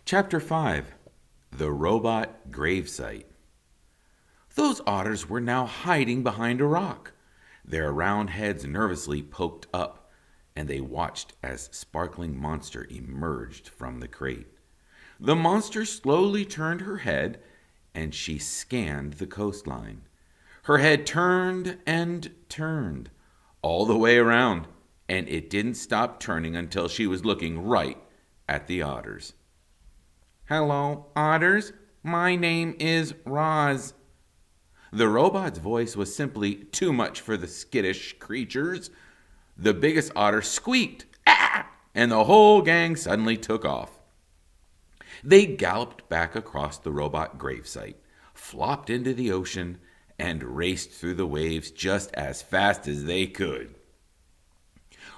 Chapter 5. The Robot Gravesite. Those otters were now hiding behind a rock, their round heads nervously poked up, and they watched as Sparkling Monster emerged from the crate. The monster slowly turned her head, and she scanned the coastline. Her head turned and turned, all the way around, and it didn't stop turning until she was looking right at the otters. "Hello, otters. My name is Roz." The robot's voice was simply too much for the skittish creatures. The biggest otter squeaked, "Ah!" and the whole gang suddenly took off. They galloped back across the robot gravesite, flopped into the ocean, and raced through the waves just as fast as they could.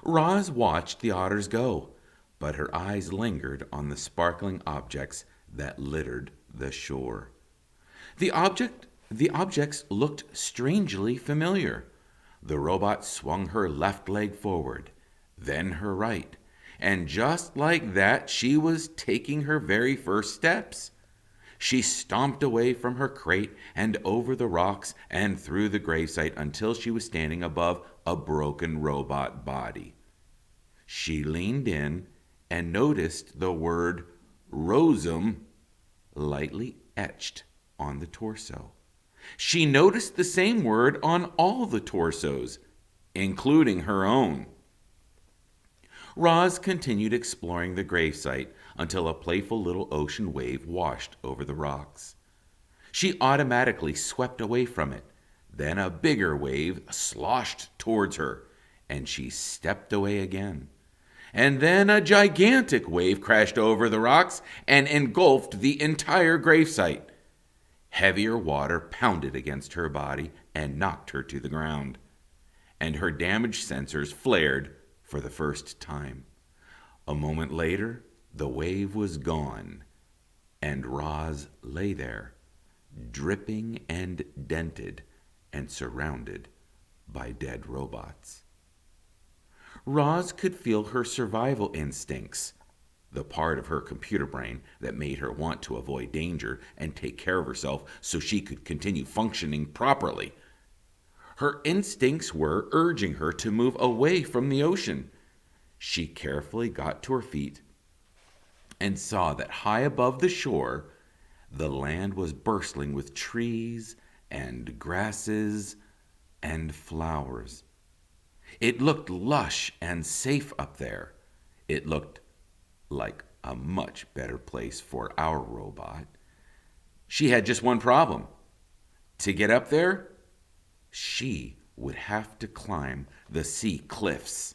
Roz watched the otters go, but her eyes lingered on the sparkling objects that littered the shore. The objects looked strangely familiar. The robot swung her left leg forward, then her right, and just like that, she was taking her very first steps. She stomped away from her crate and over the rocks and through the gravesite until she was standing above a broken robot body. She leaned in and noticed the word Rosum lightly etched on the torso. She noticed the same word on all the torsos, including her own. Roz continued exploring the gravesite until a playful little ocean wave washed over the rocks. She automatically swept away from it. Then a bigger wave sloshed towards her, and she stepped away again. And then a gigantic wave crashed over the rocks and engulfed the entire gravesite. Heavier water pounded against her body and knocked her to the ground, and her damaged sensors flared for the first time. A moment later, the wave was gone, and Roz lay there, dripping and dented and surrounded by dead robots. Roz could feel her survival instincts, the part of her computer brain that made her want to avoid danger and take care of herself so she could continue functioning properly. Her instincts were urging her to move away from the ocean. She carefully got to her feet and saw that high above the shore, the land was bursting with trees and grasses and flowers. It looked lush and safe up there. It looked like a much better place for our robot. She had just one problem. To get up there, she would have to climb the sea cliffs.